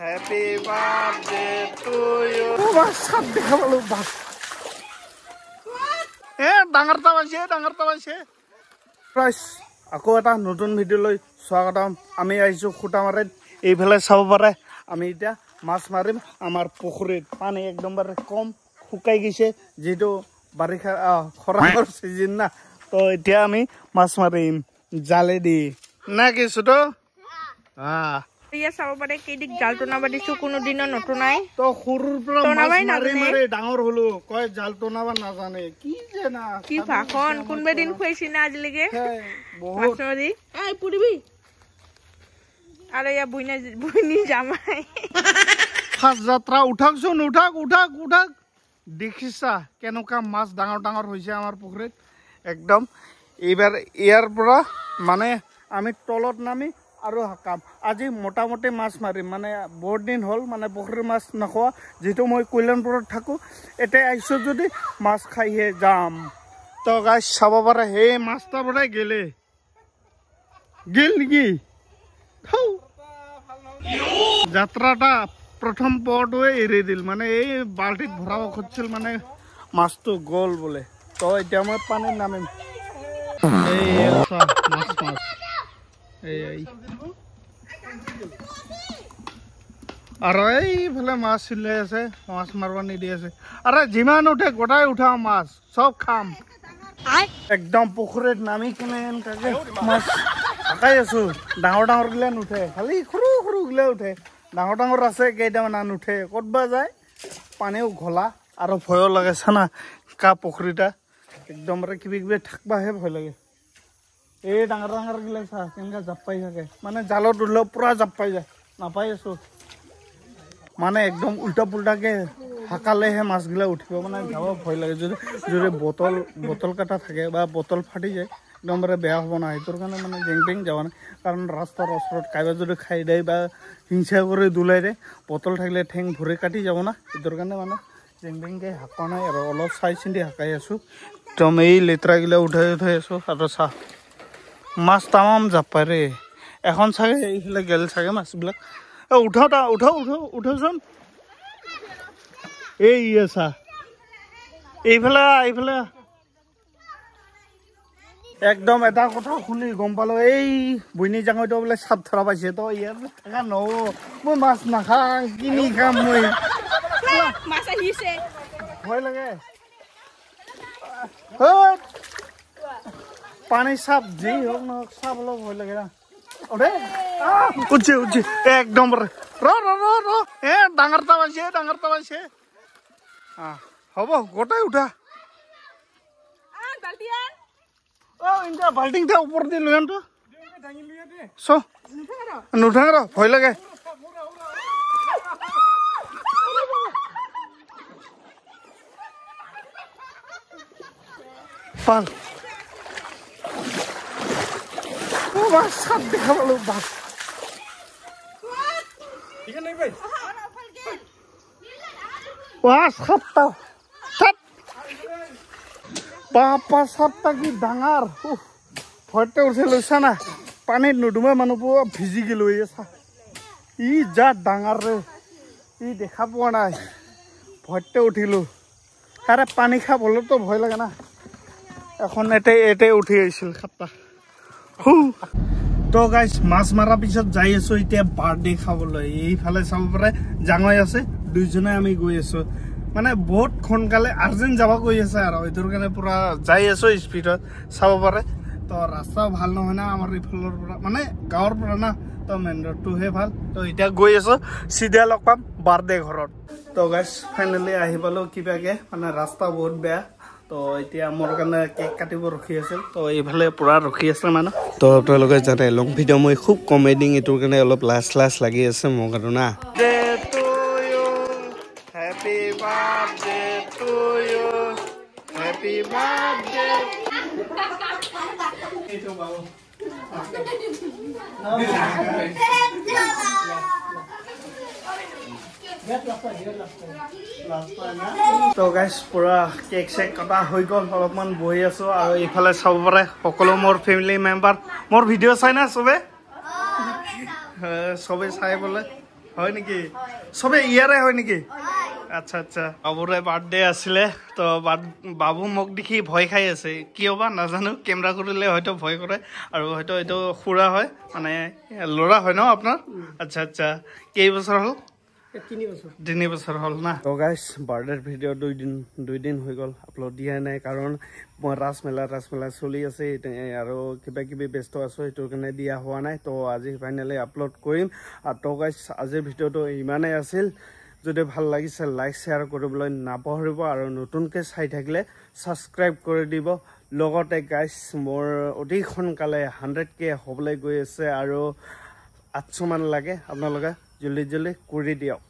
Happy birthday to you. Wah, sabde kamu bas. Dangar tamashe. Guys, aku eta notun video loi swagatam. Ami aisu khutamaret. Ei phale sabo pare. Ami eta mas marim amar pukhrit. Pani ekdom bare kom hukai gise jeto barikha khorakor season na. To etia ami mas marim jale di. Na ki suto? Iya sabo pare kedik jal to na badisu kono dino notu nai. To khurur pura mas mari dangor holo koy jal to na ba na jane ki je na ki fakon kunbe din khoisi na aj lege bahut masori ai puribi are ya buini jamai first jatra uthak dekhisa kenuka mas dangor hoise amar pukhrit ekdom ebar ear pura mane ami tolot nami aru hakam আজি মোটামুটি মাছ মাৰি মানে বহুত দিন হল মানে পুখুৰীৰ মাছ নখোৱা যেটো মই কল্যাণপুৰত থাকো এতে আইছো যদি মাছ খাইহে যাম তো গাইস চাব পাৰে হে মাছটা বড়াই গেলে গেল নেকি যাত্ৰাটা প্ৰথম পৰ্টৱে এৰি দিল মানে এই বাল্টিত ভৰাব খুজিছিল মানে মাছটো গল বলে তো এতিয়া মই পানীত নামিম এই মাছ এই আরে এইফালে মাছ চিলাই আছে মাছ মারব নিদি আছে আরে যিমান উঠে গোটাই উঠাও মাছ সব খাম একদম পুখুৰীত নামি কিনে এনেকাকে মাছ হাকাই আছো ডাঙৰ গিলা নুঠে খালি সৰু গিলা উঠে ডাঙৰ আছে কেইটামান নুঠে ক'তবা যায় পানীও ঘোলা আৰু ভয়ো লাগে চানা কা পুখুৰীটা একদম কিবি থাকবাহে ভয় লাগে এই ডাঙৰ গিলা চা কেনেকা জাপ পাই থাকে মানে জালত উঠলেও পুৰা জাপ পাই যায় নাপাই আছো মানে একদম উল্টা পুল্টাকে হাকালেহে মাছগিলা উঠিব মানে যাব ভয় লাগে যদি বটল কাটা থাকে বা বটল ফাটি যায় একদম বেয়া হ'ব না সেইটোৰ কাৰণে মানে জেং যাবা নাই কাৰণ ৰাস্তাৰ ওচৰত কাইবা যদি খাই দিয়ে বা হিংসা কৰি দুলাই দিয়ে বটল থাকিলে ঠেং ভৰি কাটি যাব না সেইটোৰ কাৰণে মানে জেংকে হাকা নাই আৰু অলপ চাই চিন্তি হাকাই আছো একদম এই লেতেৰাগিলা উঠাই আছো আৰু চাহ মাছ তামাম জাপ পায় ৰে এখন চাগে এইফালে গেল চাগে মাছবিলাক উঠাওচোন এই আছা এইফালে একদম এটা কথা শুনি গম পালো এই বইনি জাঙৈটো বোলে চাপ ধৰা পাইছে তো ইয়াত মই মাছ নাখাওঁ কিনি খাম মই মাছ আহিছে ভয় লাগে পানী চাপ যি হোক নহওক চাপ অলপ ভয় লাগে না উঠছে একদম ৰ ডাঙৰটা পাইছে হ'ব গোটাই উঠা বাল্টিংটা ওপৰত দি লৈ আনটো নুঠা ৰ ভয় লাগে পাল সাপ দেখা পালো বাঘ সাপটা কি ডাঙৰ ভয়তে উঠি লৈছা না পানীত নুডুমে মানুহবোৰ ভিজি গেলো ই যা ডাঙৰ ৰে ই দেখা পোৱা নাই ভয়তে উঠিলো আৰে পানী খাবলৈতো ভয় লাগে না এখন এতে উঠি আহিছিল সাপটা তো গাইস মাছ মাৰা পিছত যাই আছো এতিয়া বাৰ্থডে খাবলৈ এইফালে চাব পাৰে জাঙৈ আছে দুইজনে আমি গৈ আছো মানে বহুত সোনকালে আৰ্জেন্ট যাব গৈ আছে আৰু এইটোৰ কাৰণে পুৰা যাই আছো স্পীডত চাব পাৰে তো ৰাস্তা ভাল নহয় না আমাৰ এইফালৰ পৰা মানে গাঁৱৰ পৰা না তো মেইন ৰোডটোহে ভাল তো এতিয়া গৈ আছো চিধা লগ পাম বাৰ্থডে ঘৰত তো গাইস ফাইনেলি আহি পালো কিবাকে মানে ৰাস্তা বহুত বেয়া তো এতিয়া মোৰ কাৰণে কেক কাটিব ৰখি আছিল তো এইফালে পুৰা ৰখি আছে মানে তো আপোনালোকে জানে লং ভিডিঅ' মই খুব কমেডিং এইটোৰ কাৰণে অলপ লাজ লাগি আছে মোক আৰু না happy birthday to you happy birthday এইটো বাবু তো গাইস পুৰা কেক চেক কটা হৈ গল অলপমান বহি আছো আৰু ইফালে চাব পাৰে সকলো মোৰ ফ্যামিলি মেম্বাৰ মোৰ ভিডিঅ' চাই না সবে চাই বলে হয় নেকি সবে ইয়াৰে হয় নেকি আচ্ছা আচ্ছা বাবুৰে বাৰ্থডে আছিলে তো বাবু মোক দেখি ভয় খাই আছে কিয় বা নাজানো কেমেৰা কৰিলে হয়তো ভয় কৰে আৰু হয়তো এইটো খুৰা হয় মানে ল'ৰা হয় ন আপোনাৰ আচ্ছা আচ্ছা কেইবছৰ হ'ল 3 বছৰ হ'ল না তো গাইছ বাৰ্থডেৰ ভিডিঅ' দুই দিন হৈ গ'ল আপলোড দিয়া নাই কাৰণ মই ৰাজমেলা চলি আছে আৰু কিবা কিবি ব্যস্ত আছো সেইটোৰ কাৰণে দিয়া হোৱা নাই তো আজি ফাইনেলি আপলোড কৰিম আৰু তো গাইছ আজিৰ ভিডিঅ'টো ইমানেই আছিল যদি ভাল লাগিছে লাইক শ্বেয়াৰ কৰিবলৈ নাপাহৰিব আৰু নতুনকৈ চাই থাকিলে ছাবস্ক্ৰাইব কৰি দিব লগতে গাইছ মোৰ অতি সোনকালে 100K হ'বলৈ গৈ আছে আৰু 800 মান লাগে আপোনালোকে জলদি কৰি দিয়ক